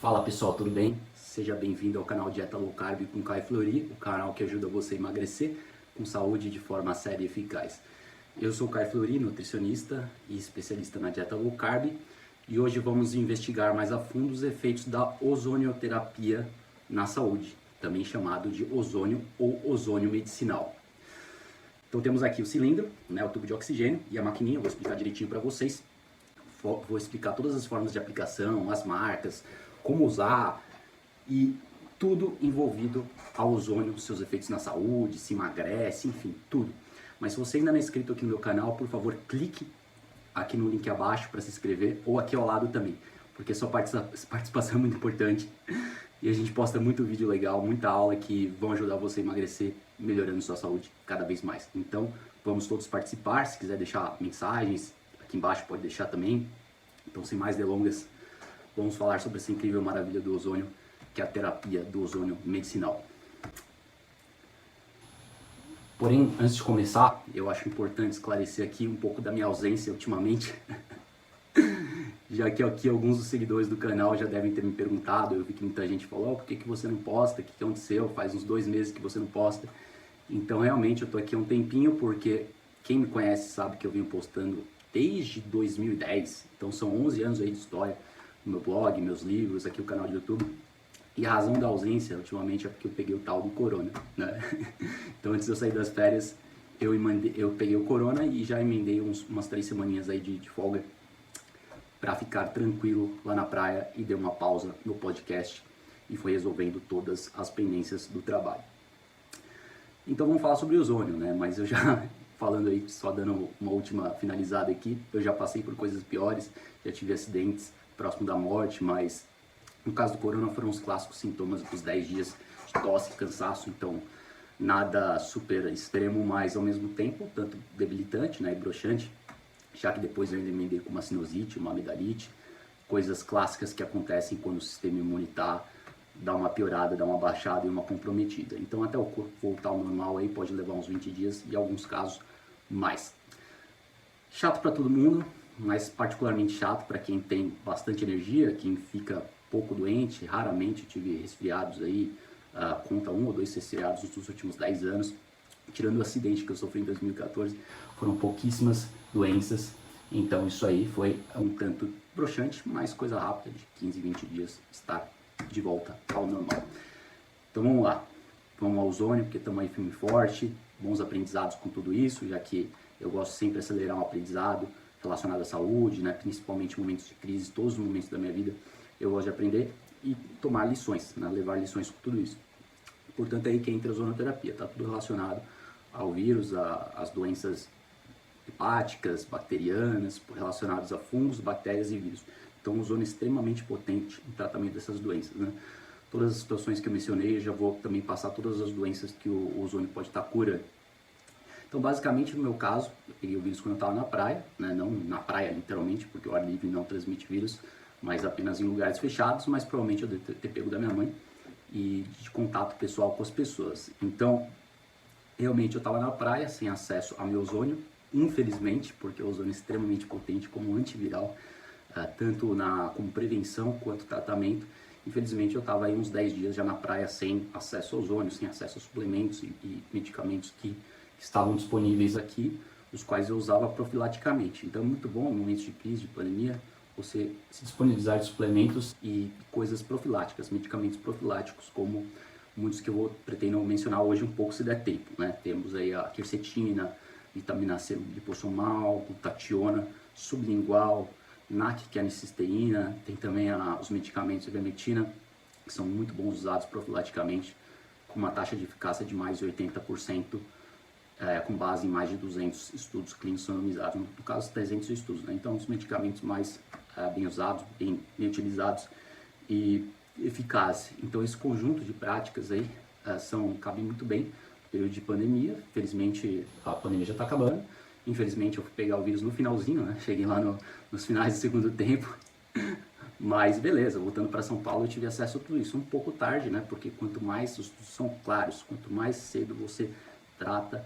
Fala pessoal, tudo bem? Seja bem-vindo ao canal Dieta Low Carb com Caio Fleury, o canal que ajuda você a emagrecer com saúde de forma séria e eficaz. Eu sou o Caio Fleury, nutricionista e especialista na dieta low carb, e hoje vamos investigar mais a fundo os efeitos da ozonioterapia na saúde, também chamado de ozônio ou ozônio medicinal. Então temos aqui o cilindro, o tubo de oxigênio e a maquininha, eu vou explicar direitinho para vocês. Vou explicar todas as formas de aplicação, as marcas, como usar e tudo envolvido ao ozônio, seus efeitos na saúde, se emagrece, enfim, tudo. Mas se você ainda não é inscrito aqui no meu canal, por favor, clique aqui no link abaixo para se inscrever ou aqui ao lado também, porque sua participação é muito importante e a gente posta muito vídeo legal, muita aula que vão ajudar você a emagrecer, melhorando sua saúde cada vez mais. Então, vamos todos participar. Se quiser deixar mensagens, aqui embaixo pode deixar também. Então, sem mais delongas, vamos falar sobre essa incrível maravilha do ozônio, que é a terapia do ozônio medicinal. Porém, antes de começar, eu acho importante esclarecer aqui um pouco da minha ausência ultimamente, já que aqui alguns dos seguidores do canal já devem ter me perguntado. Eu vi que muita gente falou: por que você não posta? O que aconteceu? Faz uns 2 meses que você não posta. Então, realmente, eu tô aqui há um tempinho, porque quem me conhece sabe que eu venho postando desde 2010, então são 11 anos aí de história, no meu blog, meus livros, aqui o canal do YouTube. E a razão da ausência, ultimamente, é porque eu peguei o tal do corona, né? Então, antes de eu sair das férias, eu peguei o corona e já emendei umas 3 semaninhas aí de folga para ficar tranquilo lá na praia, e dei uma pausa no podcast e foi resolvendo todas as pendências do trabalho. Então vamos falar sobre ozônio, né? Mas eu já, falando aí, só dando uma última finalizada aqui, eu já passei por coisas piores, já tive acidentes próximo da morte, mas no caso do corona foram os clássicos sintomas dos 10 dias de tosse, cansaço, então nada super extremo, mas ao mesmo tempo tanto debilitante, né, e broxante, já que depois eu ainda emendei com uma sinusite, uma amidalite, coisas clássicas que acontecem quando o sistema imunitário dá uma piorada, dá uma baixada e uma comprometida. Então até o corpo voltar ao normal aí pode levar uns 20 dias e em alguns casos mais. Chato para todo mundo, mas particularmente chato para quem tem bastante energia, quem fica pouco doente. Raramente eu tive resfriados aí, conta 1 ou 2 resfriados nos últimos 10 anos. Tirando o acidente que eu sofri em 2014, foram pouquíssimas doenças. Então isso aí foi um tanto broxante, mas coisa rápida, de 15, 20 dias estar de volta ao normal. Então vamos lá, vamos ao ozônio, porque estamos aí firme e forte, bons aprendizados com tudo isso, já que eu gosto sempre de acelerar um aprendizado relacionado à saúde, né? Principalmente em momentos de crise, todos os momentos da minha vida eu gosto de aprender e tomar lições, né? Levar lições com tudo isso. Portanto, aí que entra a ozonoterapia, está tudo relacionado ao vírus, às doenças hepáticas, bacterianas, relacionadas a fungos, bactérias e vírus. Então, o ozônio é extremamente potente no tratamento dessas doenças, né? Todas as situações que eu mencionei, eu já vou também passar todas as doenças que o ozônio pode estar curando. Então, basicamente, no meu caso, eu peguei o vírus quando eu estava na praia, né? Não na praia, literalmente, porque o ar livre não transmite vírus, mas apenas em lugares fechados, mas provavelmente eu devo ter pego da minha mãe e de contato pessoal com as pessoas. Então, realmente eu estava na praia, sem acesso ao meu ozônio, infelizmente, porque o ozônio é extremamente potente como antiviral, tanto como prevenção quanto tratamento. Infelizmente eu estava aí uns 10 dias já na praia sem acesso ao ozônio, sem acesso a suplementos e medicamentos que estavam disponíveis aqui, os quais eu usava profilaticamente. Então é muito bom, em momentos de crise, de pandemia, você se disponibilizar de suplementos e coisas profiláticas, medicamentos profiláticos, como muitos que eu pretendo mencionar hoje um pouco se der tempo, né? Temos aí a quercetina, vitamina C liposomal, glutationa, sublingual, NAC, que é a aniceteína, tem também os medicamentos ivermectina, que são muito bons usados profilaticamente, com uma taxa de eficácia de mais de 80%, com base em mais de 200 estudos clínicos randomizados, no caso 300 estudos, né? Então, os medicamentos mais bem usados, bem utilizados e eficazes. Então, esse conjunto de práticas aí cabe muito bem no período de pandemia. Felizmente, a pandemia já está acabando. Infelizmente, eu fui pegar o vírus no finalzinho, né? Cheguei lá nos finais do segundo tempo. Mas beleza, voltando para São Paulo, eu tive acesso a tudo isso um pouco tarde, né? Porque quanto mais os estudos são claros, quanto mais cedo você trata,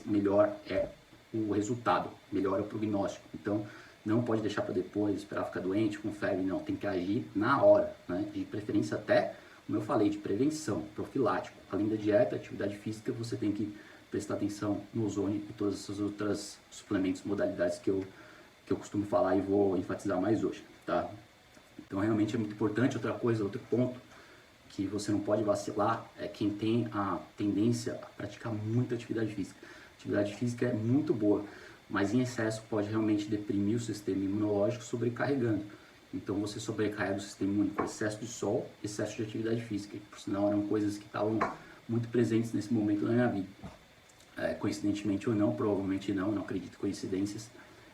melhor é o resultado, melhor é o prognóstico. Então, Não pode deixar para depois, esperar ficar doente, com febre, não. Tem que agir na hora, né? De preferência até, como eu falei, de prevenção, profilático. Além da dieta, atividade física, você tem que prestar atenção no ozônio e todas essas outras suplementos, modalidades que eu costumo falar e vou enfatizar mais hoje, tá? Então realmente é muito importante. Outra coisa, outro ponto que você não pode vacilar é quem tem a tendência a praticar muita atividade física. Atividade física é muito boa, mas em excesso pode realmente deprimir o sistema imunológico, sobrecarregando. Então você sobrecarrega o sistema imune com excesso de sol, excesso de atividade física, que por sinal eram coisas que estavam muito presentes nesse momento da minha vida. Coincidentemente ou não, provavelmente não acredito em coincidências,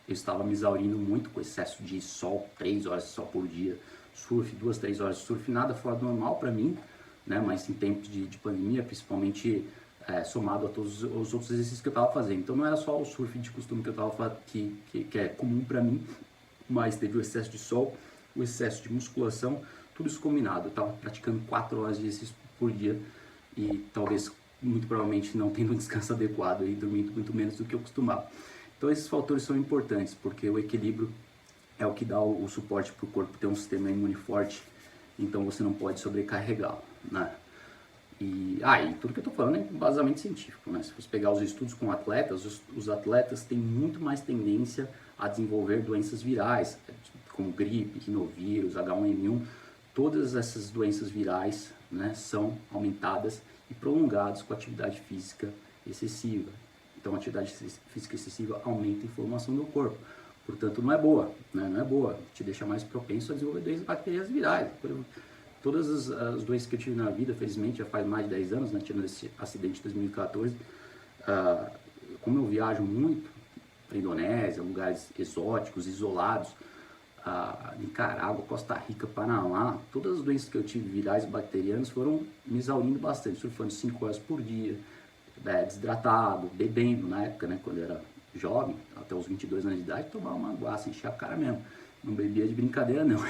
eu estava me exaurindo muito com excesso de sol, 3 horas de sol por dia, surf, 2, 3 horas de surf, nada fora do normal para mim, né? Mas em tempos de pandemia, principalmente somado a todos os outros exercícios que eu estava fazendo. Então não era só o surf de costume que eu estava fazendo, que é comum para mim, mas teve o excesso de sol, o excesso de musculação, tudo isso combinado. Eu estava praticando 4 horas de exercício por dia e talvez, muito provavelmente, não tendo um descanso adequado e dormindo muito menos do que eu costumava. Então esses fatores são importantes, porque o equilíbrio é o que dá o suporte para o corpo ter um sistema imune forte, então você não pode sobrecarregá-lo, né? E tudo que eu estou falando é embasamento científico, né? Se você pegar os estudos com atletas, os atletas têm muito mais tendência a desenvolver doenças virais, como gripe, rinovírus, H1N1, todas essas doenças virais, né, são aumentadas e prolongadas com atividade física excessiva. Então, a atividade física excessiva aumenta a inflamação do corpo. Portanto, não é boa, né? Não é boa. Te deixa mais propenso a desenvolver doenças bacterianas virais. Todas as doenças que eu tive na vida, felizmente, já faz mais de 10 anos, né? Tirando esse acidente de 2014. Como eu viajo muito para a Indonésia, lugares exóticos, isolados, Nicarágua, Costa Rica, Panamá, todas as doenças que eu tive virais e bacterianas foram me exaurindo bastante, surfando 5 horas por dia, desidratado, bebendo na época, né, quando eu era jovem, até os 22 anos de idade, tomava uma guaça, enchia a cara mesmo, não bebia de brincadeira não.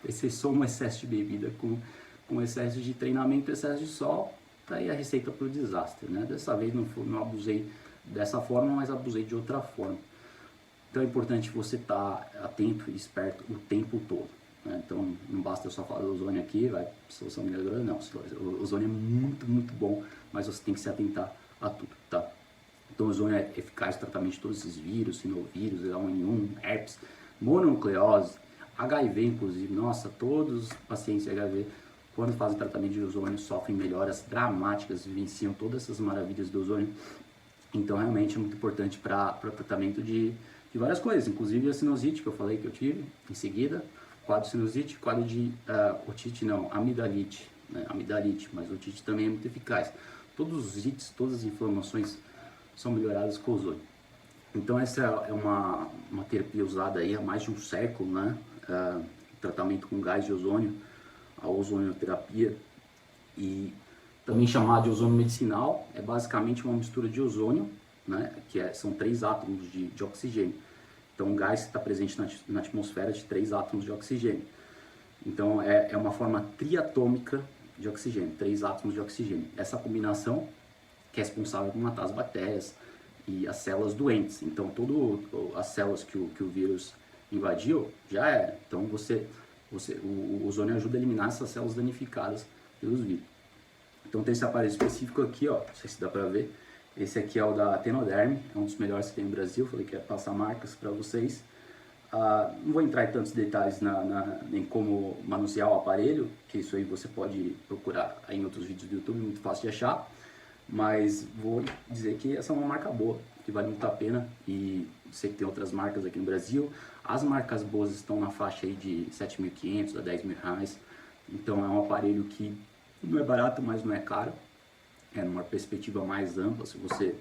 Você soma um excesso de bebida com excesso de treinamento, excesso de sol, tá aí a receita para o desastre, né? Dessa vez não abusei dessa forma, mas abusei de outra forma. Então é importante você estar atento e esperto o tempo todo, né? Então não basta eu só falar do ozônio aqui, vai, solução milagrosa, não. O ozônio é muito, muito bom, mas você tem que se atentar a tudo, tá? Então o ozônio é eficaz no tratamento de todos esses vírus, sinovírus, H1N1, herpes, mononucleose, HIV inclusive. Nossa, todos os pacientes de HIV, quando fazem tratamento de ozônio, sofrem melhoras dramáticas, vivenciam todas essas maravilhas do ozônio. Então realmente é muito importante para o tratamento de várias coisas, inclusive a sinusite que eu falei que eu tive em seguida, quadro de sinusite, quadro de otite não, amidalite, né? Amidalite, mas otite também é muito eficaz. Todos os ites, todas as inflamações são melhoradas com ozônio. Então essa é uma terapia usada aí há mais de um século, né? Tratamento com gás de ozônio, a ozonioterapia, e também chamado de ozônio medicinal, é basicamente uma mistura de ozônio, né? São 3 átomos de oxigênio. Então o gás está presente na atmosfera de 3 átomos de oxigênio. Então é uma forma triatômica de oxigênio, 3 átomos de oxigênio. Essa combinação que é responsável por matar as bactérias e as células doentes. Então, todas as células que o vírus invadiu, já era. Então, o ozônio ajuda a eliminar essas células danificadas pelos vírus. Então, tem esse aparelho específico aqui, ó, não sei se dá pra ver. Esse aqui é o da Tenoderm, é um dos melhores que tem no Brasil. Falei que ia passar marcas para vocês. Não vou entrar em tantos detalhes em como manusear o aparelho, que isso aí você pode procurar aí em outros vídeos do YouTube, muito fácil de achar. Mas vou dizer que essa é uma marca boa, que vale muito a pena, e sei que tem outras marcas aqui no Brasil. As marcas boas estão na faixa aí de 7.500 a 10 mil reais, então é um aparelho que não é barato, mas não é caro, é numa perspectiva mais ampla. Se você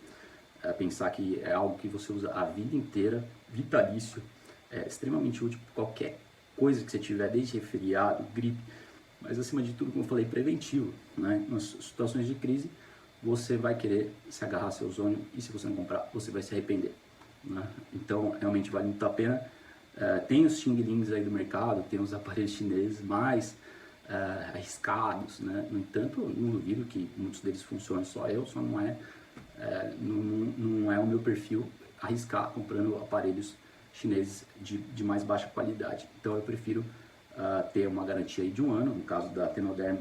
pensar que é algo que você usa a vida inteira, vitalício, é extremamente útil para qualquer coisa que você tiver, desde resfriado, gripe, mas acima de tudo, como eu falei, preventivo, né? Nas situações de crise, você vai querer se agarrar ao seu ozônio, e se você não comprar, você vai se arrepender, né? Então, realmente vale muito a pena. Tem os Xing Lings aí do mercado, tem os aparelhos chineses mais arriscados, né? No entanto, não duvido que muitos deles funcionem, só não é o meu perfil arriscar comprando aparelhos chineses de mais baixa qualidade. Então eu prefiro ter uma garantia aí de 1 ano. No caso da Tonoderm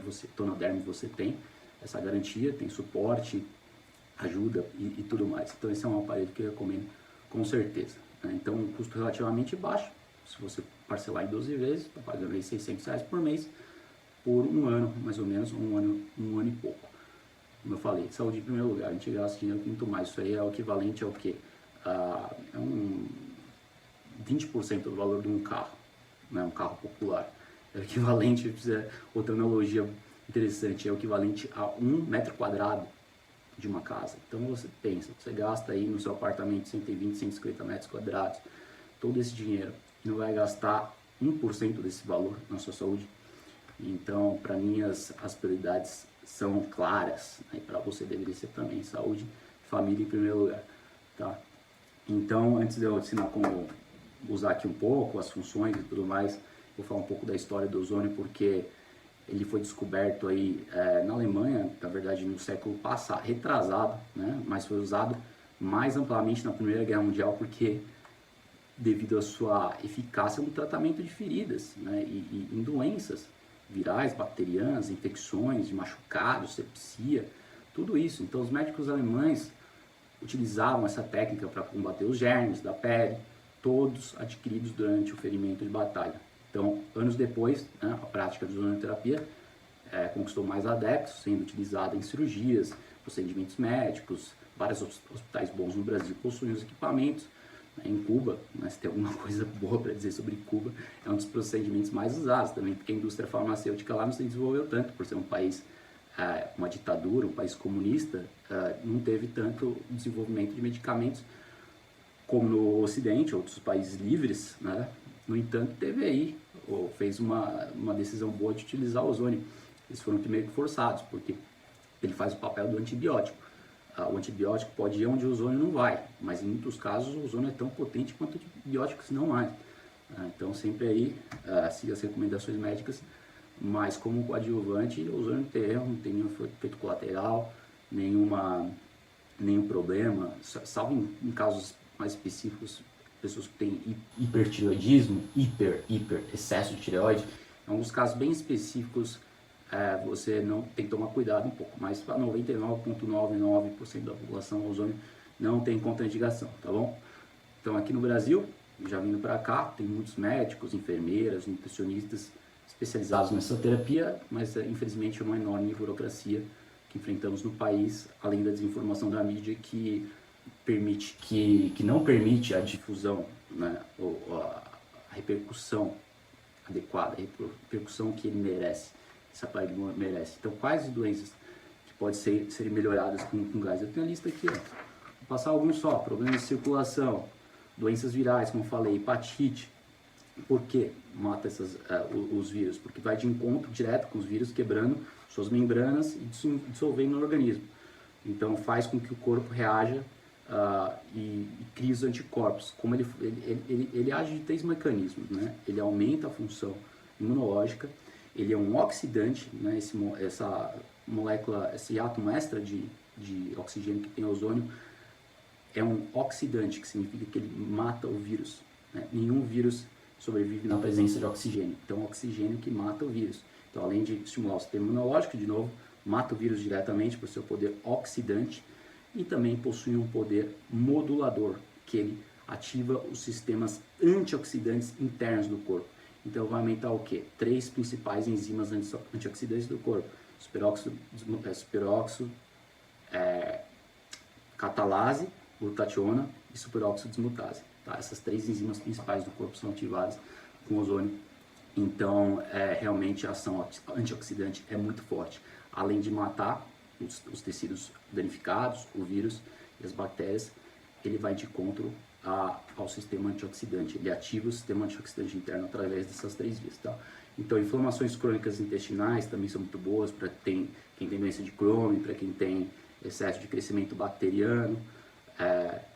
você tem essa garantia, tem suporte, ajuda e tudo mais. Então esse é um aparelho que eu recomendo com certeza, né? Então um custo relativamente baixo, se você parcelar em 12 vezes, está pagando aí R$600 por mês, por 1 ano, mais ou menos, um ano e pouco. Como eu falei, saúde em primeiro lugar, a gente gasta dinheiro muito mais. Isso aí é o equivalente ao quê? É 20% do valor de um carro, né? Um carro popular. É o equivalente, outra analogia interessante, é o equivalente a 1 metro quadrado de uma casa. Então você pensa, você gasta aí no seu apartamento 120, 150 metros quadrados, todo esse dinheiro, e não vai gastar 1% desse valor na sua saúde. Então, para mim, as prioridades são claras, né? E para você deveria ser também saúde, família em primeiro lugar, tá? Então, antes de eu ensinar como usar aqui um pouco as funções e tudo mais, vou falar um pouco da história do ozônio, porque ele foi descoberto aí na Alemanha, na verdade no século passado, retrasado, né? Mas foi usado mais amplamente na Primeira Guerra Mundial, porque devido à sua eficácia no tratamento de feridas, né? E em doenças virais, bacterianas, infecções, de machucados, sepsia, tudo isso. Então os médicos alemães utilizavam essa técnica para combater os germes da pele, todos adquiridos durante o ferimento de batalha. Então, anos depois, né, a prática de ozonioterapia conquistou mais adeptos, sendo utilizada em cirurgias, procedimentos médicos. Vários hospitais bons no Brasil possuem os equipamentos. Em Cuba, né, se tem alguma coisa boa para dizer sobre Cuba, é um dos procedimentos mais usados também, porque a indústria farmacêutica lá não se desenvolveu tanto, por ser um país, uma ditadura, um país comunista, não teve tanto desenvolvimento de medicamentos como no Ocidente, outros países livres, né? No entanto, teve aí, ou fez uma decisão boa de utilizar o ozônio. Eles foram meio que forçados, porque ele faz o papel do antibiótico. O antibiótico pode ir onde o ozônio não vai, mas em muitos casos o ozônio é tão potente quanto o antibiótico, se não mais. Então sempre aí siga as recomendações médicas, mas como coadjuvante o ozônio não tem nenhum efeito colateral, nenhum problema, salvo em casos mais específicos, pessoas que têm hipertireoidismo, excesso de tireoide. Em alguns casos bem específicos, você não tem que tomar cuidado um pouco, mas para 99,99% da população, o ozônio não tem contraindicação, tá bom? Então aqui no Brasil, já vindo para cá, tem muitos médicos, enfermeiras, nutricionistas especializados nessa terapia, mas infelizmente é uma enorme burocracia que enfrentamos no país, além da desinformação da mídia que não permite a difusão, né, ou a repercussão adequada, a repercussão que ele merece, esse aparelho merece. Então, quais doenças que podem serem melhoradas com gás? Eu tenho a lista aqui, ó. Vou passar alguns só: problemas de circulação, doenças virais, como eu falei, hepatite. Por que mata os vírus? Porque vai de encontro direto com os vírus, quebrando suas membranas e dissolvendo no organismo. Então, faz com que o corpo reaja e cria os anticorpos. Como ele age de 3 mecanismos, né? Ele aumenta a função imunológica, ele é um oxidante, né? Essa molécula, esse átomo extra de oxigênio que tem ozônio é um oxidante, que significa que ele mata o vírus, né? Nenhum vírus sobrevive na presença de oxigênio, então é o oxigênio que mata o vírus. Então, além de estimular o sistema imunológico, de novo, mata o vírus diretamente por seu poder oxidante, e também possui um poder modulador, que ele ativa os sistemas antioxidantes internos do corpo. Então vai aumentar o que? 3 principais enzimas antioxidantes do corpo: superóxido, catalase, glutationa e superóxido desmutase. Tá? Essas 3 enzimas principais do corpo são ativadas com ozônio. Então realmente a ação antioxidante é muito forte. Além de matar os tecidos danificados, o vírus e as bactérias, ele vai de encontro ao sistema antioxidante. Ele ativa o sistema antioxidante interno através dessas 3 vias, tá? Então, inflamações crônicas intestinais também são muito boas para quem tem doença de Crohn, para quem tem excesso de crescimento bacteriano.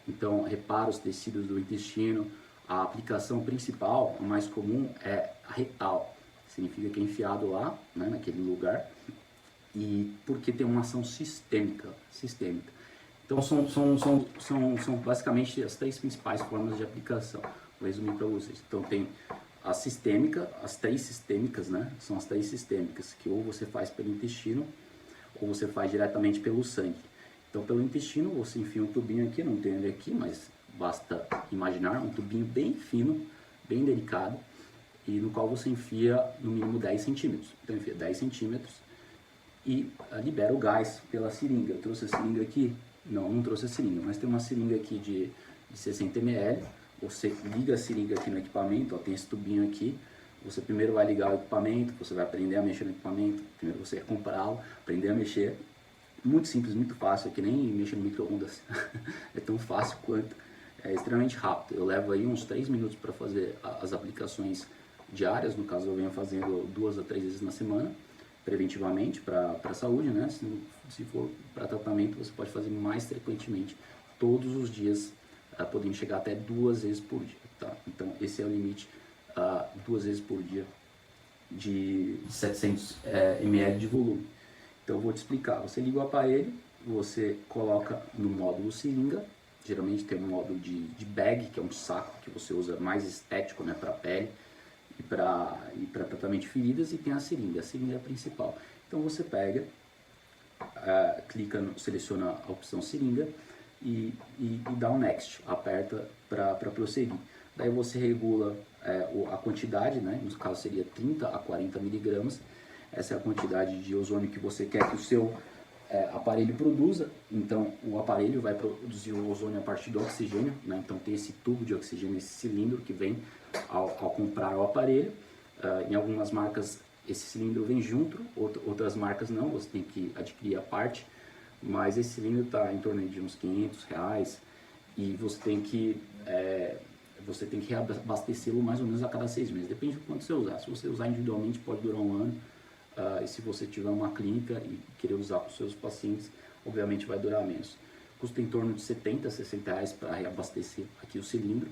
Então, repara os tecidos do intestino. A aplicação principal, a mais comum, é a retal. Significa que é enfiado lá, né, naquele lugar, e porque tem uma ação sistêmica. Então são basicamente as 3 principais formas de aplicação: vou resumir para vocês. Então tem a sistêmica, as 3 sistêmicas, né? São as 3 sistêmicas, que ou você faz pelo intestino, ou você faz diretamente pelo sangue. Então pelo intestino você enfia um tubinho aqui, não tem ele aqui, mas basta imaginar, um tubinho bem fino, bem delicado, e no qual você enfia no mínimo 10 centímetros. Então enfia 10 centímetros e libera o gás pela seringa. Eu trouxe a seringa aqui? Não trouxe a seringa, mas tem uma seringa aqui de 60 ml. Você liga a seringa aqui no equipamento, ó, tem esse tubinho aqui. Você primeiro vai ligar o equipamento, você vai aprender a mexer no equipamento. Primeiro você vai comprá-lo, aprender a mexer. Muito simples, muito fácil, é que nem mexer no micro-ondas. É tão fácil quanto, é extremamente rápido. Eu levo aí uns 3 minutos para fazer as aplicações diárias. No caso eu venho fazendo 2 a 3 vezes na semana, preventivamente para a saúde, né? Se for para tratamento, você pode fazer mais frequentemente, todos os dias, podendo chegar até 2 vezes por dia, tá? Então esse é o limite, 2 vezes por dia de 700 ml de volume. Então eu vou te explicar. Você liga o aparelho, você coloca no módulo seringa. Geralmente tem um módulo de bag, que é um saco que você usa mais estético, né, para pele e para tratamento de feridas, e tem a seringa é a principal. Então você pega, clica, seleciona a opção seringa e dá um next, aperta para prosseguir. Daí você regula a quantidade, né, no caso seria 30 a 40 miligramas. Essa é a quantidade de ozônio que você quer que o seu aparelho produza. Então o aparelho vai produzir o ozônio a partir do oxigênio, né? Então tem esse tubo de oxigênio, esse cilindro que vem ao comprar o aparelho. Em algumas marcas esse cilindro vem junto, outras marcas não, você tem que adquirir a parte, mas esse cilindro está em torno de uns R$500 e você tem que reabastecê-lo mais ou menos a cada 6 meses, depende do quanto você usar. Se você usar individualmente pode durar um ano. E se você tiver uma clínica e querer usar para os seus pacientes, obviamente vai durar menos. Custa em torno de R$70 a R$60 para reabastecer aqui o cilindro.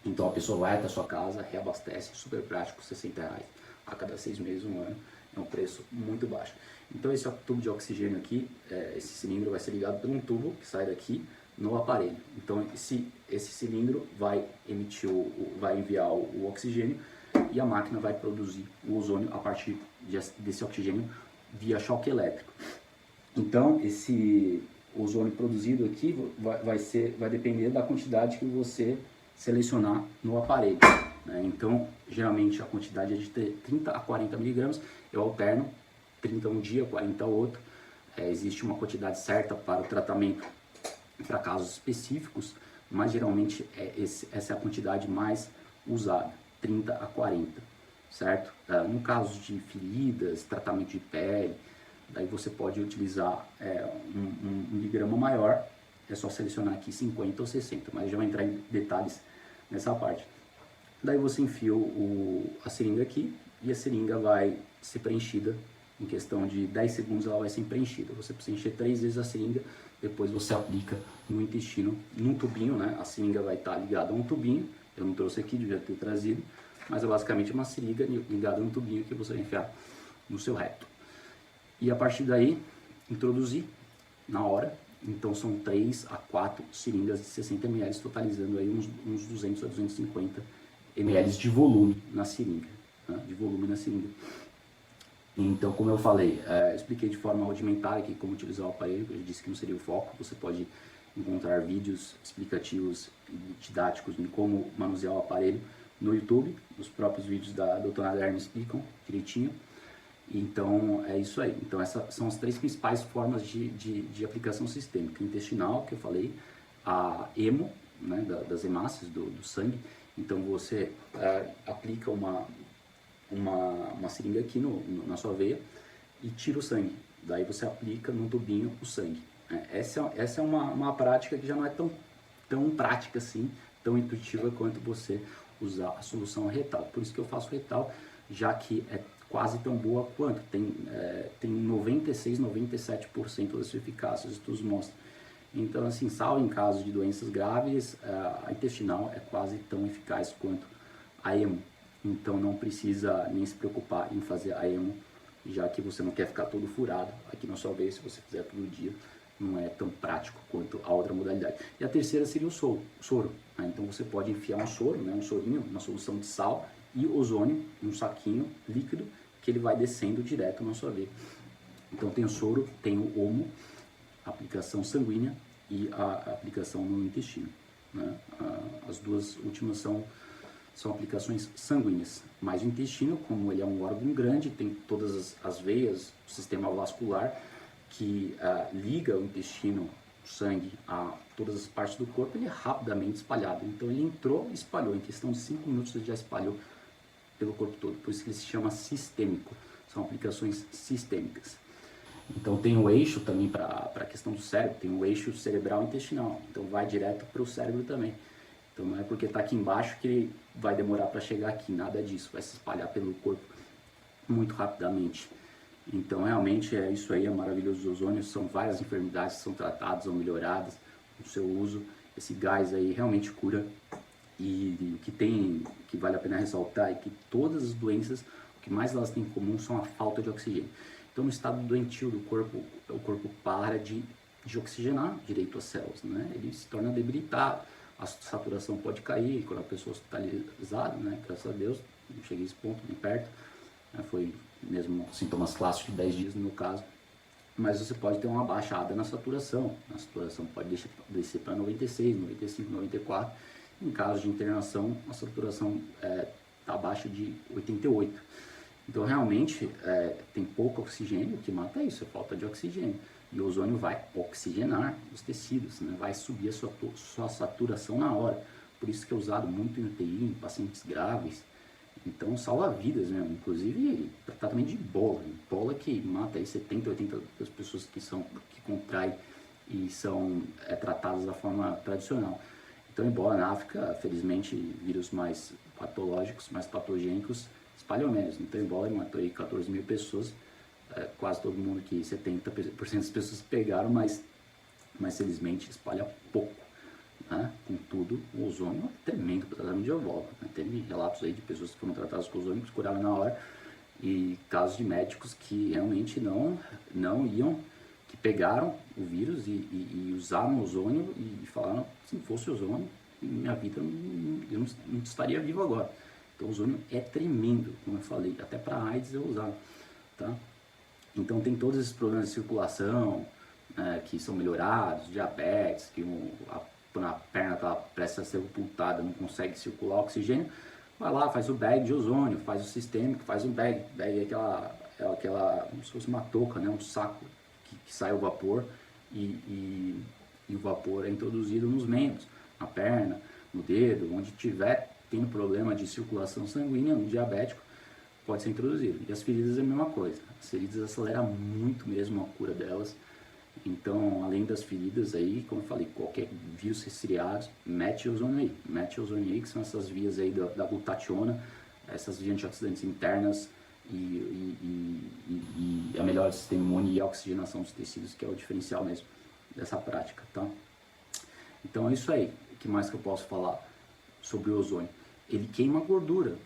Então a pessoa vai até a sua casa, reabastece, super prático, R$60 a cada 6 meses, um ano. É um preço muito baixo. Então esse tubo de oxigênio aqui, esse cilindro vai ser ligado por um tubo que sai daqui no aparelho. Então esse cilindro vai emitir, vai enviar o oxigênio, e a máquina vai produzir o ozônio a partir desse oxigênio via choque elétrico. Então esse ozônio produzido aqui vai depender da quantidade que você selecionar no aparelho, né? Então geralmente a quantidade é de 30 a 40 miligramas, eu alterno 30 um dia, 40 outro. Existe uma quantidade certa para o tratamento para casos específicos, mas geralmente essa é a quantidade mais usada, 30 a 40, certo? No caso de feridas, tratamento de pele, daí você pode utilizar um miligrama maior, é só selecionar aqui 50 ou 60, mas já vou entrar em detalhes nessa parte. Daí você enfia a seringa aqui e a seringa vai ser preenchida, em questão de 10 segundos ela vai ser preenchida. Você precisa encher 3 vezes a seringa, depois você aplica no intestino, num tubinho, né? A seringa vai estar ligada a um tubinho. Eu não trouxe aqui, devia ter trazido, mas é basicamente uma seringa ligada a um tubinho que você vai enfiar no seu reto. E a partir daí, introduzir na hora. Então são 3 a 4 seringas de 60 ml, totalizando aí uns 200 a 250 ml de volume na seringa, né? De volume na seringa. Então, como eu falei, expliquei de forma rudimentar aqui como utilizar o aparelho, eu disse que não seria o foco. Você pode encontrar vídeos explicativos e didáticos em como manusear o aparelho no YouTube. Os próprios vídeos da doutora Lerner explicam direitinho. Então é isso aí. Então essas são as 3 principais formas de aplicação sistêmica: intestinal, que eu falei, a hemo, né, das hemácias do sangue. Então você aplica uma seringa aqui na sua veia e tira o sangue. Daí você aplica num tubinho o sangue. Essa é uma prática que já não é tão prática assim, tão intuitiva quanto você usar a solução retal. Por isso que eu faço retal, já que é quase tão boa quanto. Tem 96, 97% da sua eficácia, os estudos mostram. Então, assim, salvo em casos de doenças graves, a intestinal é quase tão eficaz quanto a hemo. Então não precisa nem se preocupar em fazer a hemo, já que você não quer ficar todo furado aqui na sua veia. Se você fizer todo dia, não é tão prático quanto a outra modalidade. E a terceira seria o soro, né? Então você pode enfiar um soro, né, um sorinho, uma solução de sal e ozônio em um saquinho líquido que ele vai descendo direto na sua veia. Então tem o soro, tem o homo, a aplicação sanguínea e a aplicação no intestino, né? As duas últimas são aplicações sanguíneas, mas o intestino, como ele é um órgão grande, tem todas as veias, o sistema vascular que liga o intestino, o sangue, a todas as partes do corpo, ele é rapidamente espalhado. Então ele entrou e espalhou, em questão de 5 minutos ele já espalhou pelo corpo todo, por isso que ele se chama sistêmico, são aplicações sistêmicas. Então tem o eixo também para a questão do cérebro, tem o eixo cerebral intestinal, então vai direto para o cérebro também. Então não é porque está aqui embaixo que ele vai demorar para chegar aqui, nada disso, vai se espalhar pelo corpo muito rapidamente. Então realmente é isso aí, é maravilhoso. Os ozônios, são várias enfermidades que são tratadas ou melhoradas com o seu uso. Esse gás aí realmente cura, e que vale a pena ressaltar é que todas as doenças, o que mais elas têm em comum são a falta de oxigênio. Então no estado doentio do corpo, o corpo para de oxigenar direito as células, né? Ele se torna debilitado, a saturação pode cair quando a pessoa é hospitalizada, né? Graças a Deus, não cheguei a esse ponto, nem perto, né? Foi mesmo sintomas clássicos de 10 dias no meu caso, mas você pode ter uma baixada na saturação, a saturação pode descer para 96, 95, 94, em caso de internação a saturação está abaixo de 88. Então realmente tem pouco oxigênio, o que mata isso, é falta de oxigênio. E o ozônio vai oxigenar os tecidos, né? Vai subir a sua saturação na hora. Por isso que é usado muito em UTI, em pacientes graves. Então salva vidas mesmo, inclusive tratamento de ebola que mata aí 70, 80 das pessoas que contraem e são tratadas da forma tradicional. Então ebola na África, felizmente, vírus mais patológicos, mais patogênicos, espalham menos. Então ebola matou aí 14 mil pessoas, quase todo mundo que 70% das pessoas pegaram, mas felizmente espalha pouco, né? Contudo, o ozônio é tremendo para tratamento de ebola, né? Teve relatos aí de pessoas que foram tratadas com ozônio que se curaram na hora, e casos de médicos que realmente não iam, que pegaram o vírus e usaram o ozônio e falaram, se não fosse o ozônio, minha vida eu não estaria vivo agora. Então o ozônio é tremendo, como eu falei, até para AIDS eu usava, tá? Então tem todos esses problemas de circulação, que são melhorados, diabetes, que quando a perna está prestes a ser amputada, não consegue circular oxigênio, vai lá, faz o bag de ozônio, faz o sistêmico, faz um bag é aquela como se fosse uma touca, né? Um saco que sai o vapor e o vapor é introduzido nos membros, na perna, no dedo, onde tiver tendo problema de circulação sanguínea, no diabético, pode ser introduzido. E as feridas é a mesma coisa, as feridas aceleram muito mesmo a cura delas. Então, além das feridas aí, como eu falei, qualquer vírus resfriado, mete ozônio aí, que são essas vias aí da glutationa, essas vias antioxidantes internas e a melhora do sistema imune e a oxigenação dos tecidos, que é o diferencial mesmo dessa prática, tá? Então é isso aí. O que mais que eu posso falar sobre o ozônio? Ele queima gordura,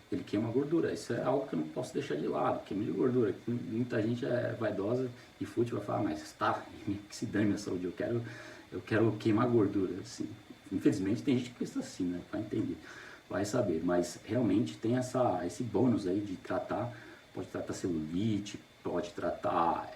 isso é algo que eu não posso deixar de lado, queima de gordura. Muita gente é vaidosa e fútil, vai falar, mas tá, que se dane minha saúde, eu quero queimar gordura, assim. Infelizmente tem gente que pensa assim, né, vai entender, vai saber, mas realmente tem esse bônus aí de tratar, pode tratar celulite, pode tratar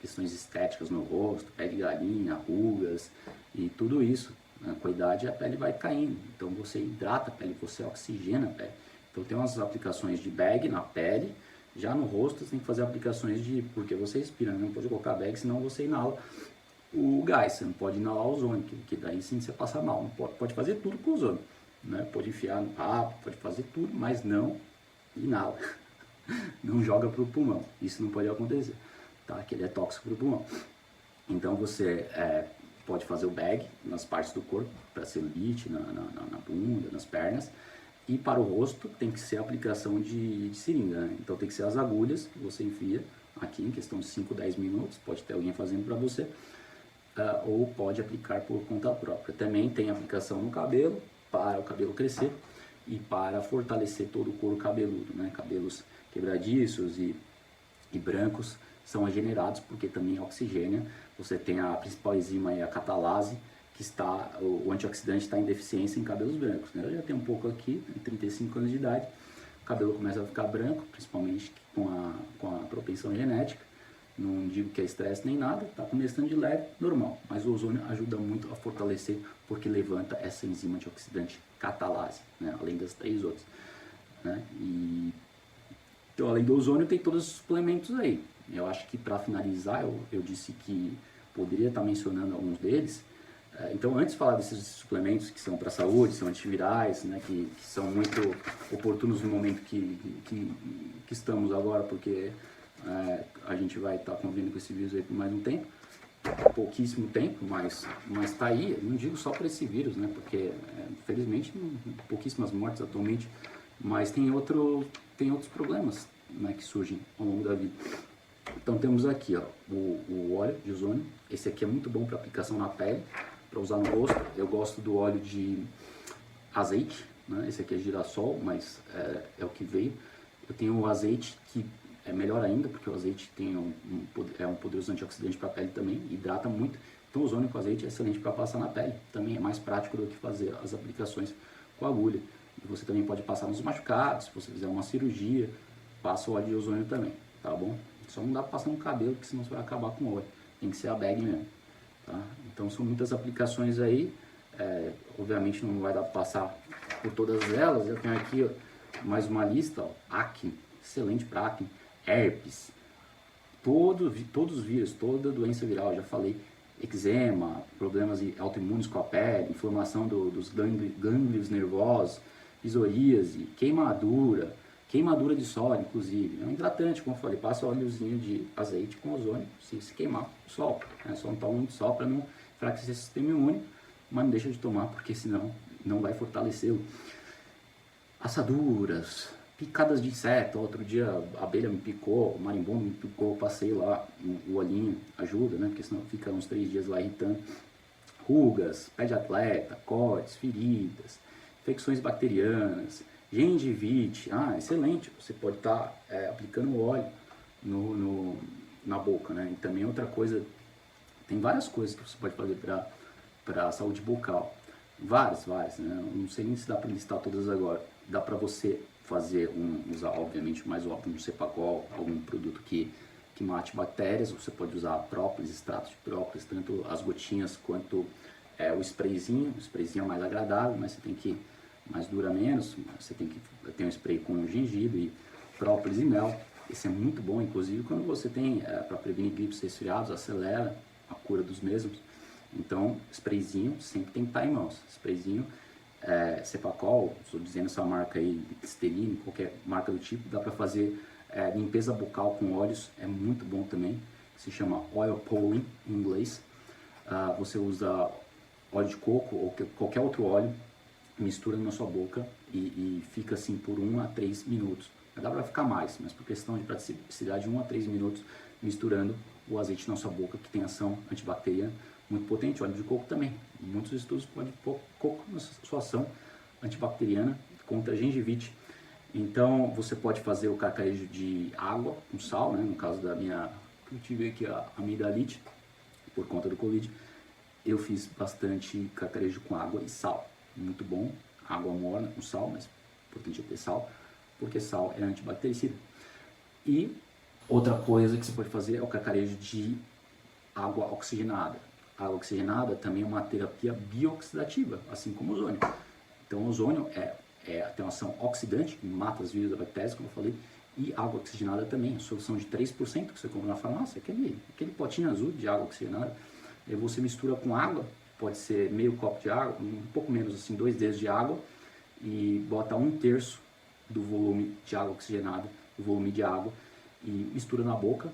questões estéticas no rosto, pé de galinha, rugas e tudo isso. Com a idade a pele vai caindo, então você hidrata a pele, você oxigena a pele. Então tem umas aplicações de bag na pele, já no rosto você tem que fazer aplicações porque você respira, não pode colocar bag, senão você inala o gás, você não pode inalar o ozônio, que daí sim você passa mal. Não pode fazer tudo com o ozônio, né? Pode enfiar no rabo, pode fazer tudo, mas não inala, não joga para o pulmão, isso não pode acontecer, tá? Que ele é tóxico para o pulmão. Então você pode fazer o bag nas partes do corpo, para celulite, na bunda, nas pernas, e para o rosto tem que ser a aplicação de seringa, né? Então tem que ser as agulhas que você enfia aqui em questão de 5, 10 minutos, pode ter alguém fazendo para você, ou pode aplicar por conta própria. Também tem aplicação no cabelo, para o cabelo crescer e para fortalecer todo o couro cabeludo, né? Cabelos quebradiços e e brancos são regenerados porque também oxigênio. Você tem a principal enzima aí, a catalase, que está, o antioxidante está em deficiência em cabelos brancos, né? Eu já tenho um pouco aqui, 35 anos de idade, o cabelo começa a ficar branco, principalmente com a propensão genética. Não digo que é estresse nem nada, tá começando de leve, normal. Mas o ozônio ajuda muito a fortalecer, porque levanta essa enzima antioxidante catalase, né? Além das 3 outras, né? Então, além do ozônio, tem todos os suplementos aí. Eu acho que para finalizar, eu disse que poderia estar mencionando alguns deles. Então, antes de falar desses suplementos que são para a saúde, são antivirais, né, que são muito oportunos no momento que estamos agora, porque a gente vai estar convivendo com esse vírus aí por mais um tempo, pouquíssimo tempo, mas está aí. Eu não digo só para esse vírus, né, porque infelizmente pouquíssimas mortes atualmente, mas tem outros problemas, né, que surgem ao longo da vida. Então temos aqui, ó, o óleo de ozônio. Esse aqui é muito bom para aplicação na pele, para usar no rosto. Eu gosto do óleo de azeite, né? Esse aqui é girassol, mas é o que veio. Eu tenho o azeite, que é melhor ainda, porque o azeite tem um poderoso antioxidante para a pele também, hidrata muito. Então o ozônio com azeite é excelente para passar na pele, também é mais prático do que fazer as aplicações com agulha. E você também pode passar nos machucados, se você fizer uma cirurgia, passa o óleo de ozônio também, tá bom? Só não dá para passar no cabelo, porque senão você vai acabar com o óleo, tem que ser a bag mesmo, tá? Então são muitas aplicações aí, obviamente não vai dar para passar por todas elas. Eu tenho aqui, ó, mais uma lista, ó, acne, excelente para acne, herpes, todos os vírus, toda doença viral, já falei, eczema, problemas autoimunes com a pele, inflamação dos gânglios nervosos, psoríase, queimadura de sol, inclusive. É um hidratante, como eu falei, passa óleozinho de azeite com ozônio, se queimar, sol, né? Só não toma muito sol para não enfraquecer o sistema imune, mas não deixa de tomar, porque senão não vai fortalecê-lo. Assaduras, picadas de inseto. Outro dia a abelha me picou, o marimbondo me picou, passei lá o olhinho, ajuda, né? Porque senão fica uns 3 dias lá irritando. Rugas, pé de atleta, cortes, feridas, infecções bacterianas, gengivite. Excelente, você pode estar aplicando óleo na boca, né? E também outra coisa, tem várias coisas que você pode fazer para a saúde bucal. Várias, né? Não sei nem se dá para listar todas agora. Dá para você fazer usar, obviamente, mais óbvio, um Cepacol, algum produto que mate bactérias. Você pode usar própolis, extrato de própolis, tanto as gotinhas quanto o sprayzinho. O sprayzinho é mais agradável, mas você tem que, mais dura menos, você tem que ter um spray com gengibre, própolis e mel. Esse é muito bom, inclusive, quando você tem, para prevenir gripes e resfriados, acelera a cura dos mesmos. Então, sprayzinho sempre tem que estar em mãos. Sprayzinho, Cepacol, estou dizendo essa marca aí, Listerine, qualquer marca do tipo, dá para fazer limpeza bucal com óleos, é muito bom também. Se chama oil pulling em inglês. Você usa óleo de coco ou qualquer outro óleo, mistura na sua boca e fica assim por 1 a 3 minutos. Dá para ficar mais, mas por questão de praticidade, 1 a 3 minutos misturando o azeite na sua boca, que tem ação antibacteriana muito potente. Óleo de coco também. Muitos estudos podem pôr coco na sua ação antibacteriana contra a gengivite. Então você pode fazer o carcarejo de água com sal, né? No caso da minha, eu tive aqui a amidalite por conta do Covid. Eu fiz bastante carcarejo com água e sal. Muito bom, água morna com sal, mas importante é ter sal, porque sal é antibactericida. E outra coisa que você pode fazer é o carcarejo de água oxigenada. A água oxigenada também é uma terapia bioxidativa, assim como o ozônio. Então o ozônio tem uma ação oxidante, que mata os vírus da bactéria, como eu falei, e água oxigenada também, a solução de 3% que você compra na farmácia, aquele potinho azul de água oxigenada, aí você mistura com água, pode ser meio copo de água, um pouco menos assim, 2 dedos de água, e bota 1/3 do volume de água oxigenada, do volume de água, e mistura na boca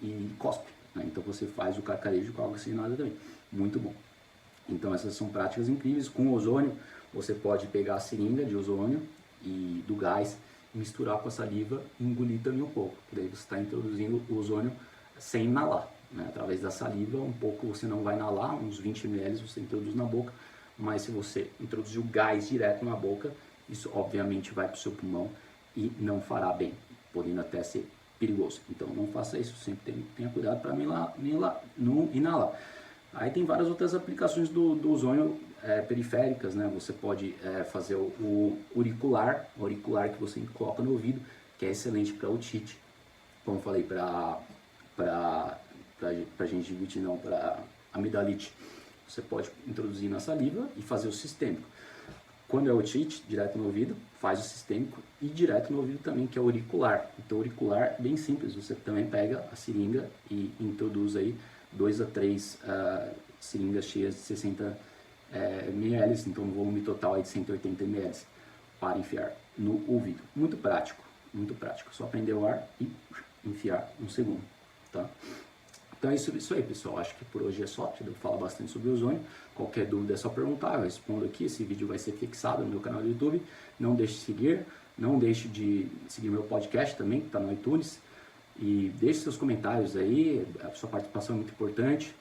e cospe, né? Então você faz o carcarejo com água oxigenada também, muito bom. Então essas são práticas incríveis. Com ozônio, você pode pegar a seringa de ozônio e do gás, misturar com a saliva e engolir também um pouco, porque daí você está introduzindo o ozônio sem inalar, né? Através da saliva, um pouco você não vai inalar, uns 20 ml você introduz na boca, mas se você introduzir o gás direto na boca, isso obviamente vai para o seu pulmão e não fará bem, podendo até ser perigoso. Então não faça isso, sempre tenha cuidado para não inalar. Aí tem várias outras aplicações do ozônio periféricas, né? Você pode fazer o auricular que você coloca no ouvido, que é excelente para otite, como eu falei, para gengivite, não, para amidalite. Você pode introduzir na saliva e fazer o sistêmico. Quando é otite, direto no ouvido, faz o sistêmico e direto no ouvido também, que é o auricular. Então, o auricular é bem simples, você também pega a seringa e introduz aí 2 a 3 seringas cheias de 60 ml, então no volume total aí de 180 ml, para enfiar no ouvido. Muito prático, só prender o ar e enfiar um segundo, tá? Então é isso aí, pessoal. Acho que por hoje é só. Já devo falar bastante sobre o ozônio. Qualquer dúvida é só perguntar, eu respondo aqui. Esse vídeo vai ser fixado no meu canal do YouTube. Não deixe de seguir. Não deixe de seguir meu podcast também, que está no iTunes. E deixe seus comentários aí. A sua participação é muito importante.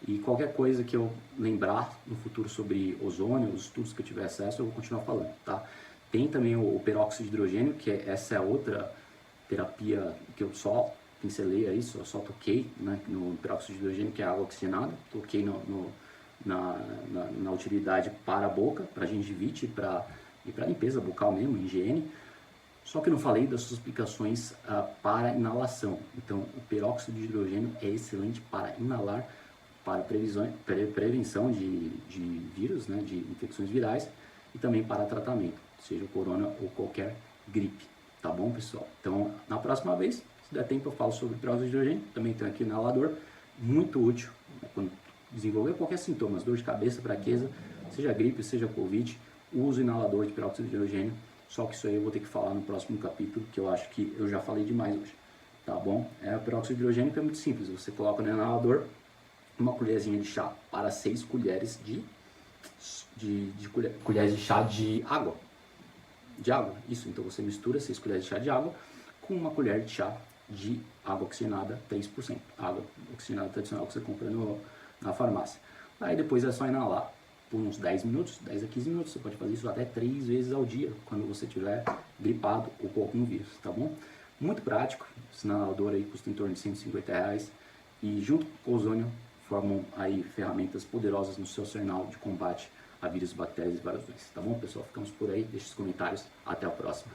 E qualquer coisa que eu lembrar no futuro sobre ozônio, os estudos que eu tiver acesso, eu vou continuar falando, tá? Tem também o peróxido de hidrogênio, que essa é outra terapia que eu só pincelei aí, só toquei, né, no peróxido de hidrogênio, que é água oxigenada, toquei na utilidade para a boca, para gengivite e para limpeza bucal mesmo, higiene. Só que eu não falei das suas aplicações para inalação. Então, o peróxido de hidrogênio é excelente para inalar, para prevenção de vírus, né, de infecções virais e também para tratamento, seja corona ou qualquer gripe. Tá bom, pessoal? Então, na próxima vez, se der tempo, eu falo sobre peróxido de hidrogênio. Também tem aqui o inalador, muito útil, né, quando desenvolver qualquer sintoma, dor de cabeça, fraqueza, seja gripe, seja covid, use o inalador de peróxido de hidrogênio. Só que isso aí eu vou ter que falar no próximo capítulo, que eu acho que eu já falei demais hoje. Tá bom? O peróxido de hidrogênio é muito simples. Você coloca no inalador uma colherzinha de chá para 6 colheres colheres de chá de água. Isso. Então você mistura 6 colheres de chá de água com uma colher de chá de água oxigenada 3%. Água oxigenada tradicional que você compra na farmácia. Aí depois é só inalar por uns 10 minutos, 10 a 15 minutos. Você pode fazer isso até 3 vezes ao dia, quando você estiver gripado ou com algum vírus, tá bom? Muito prático. Esse inalador aí custa em torno de R$150. E junto com o ozônio, formam aí ferramentas poderosas no seu arsenal de combate a vírus, bactérias e várias doenças. Tá bom, pessoal? Ficamos por aí. Deixe os comentários. Até a próxima.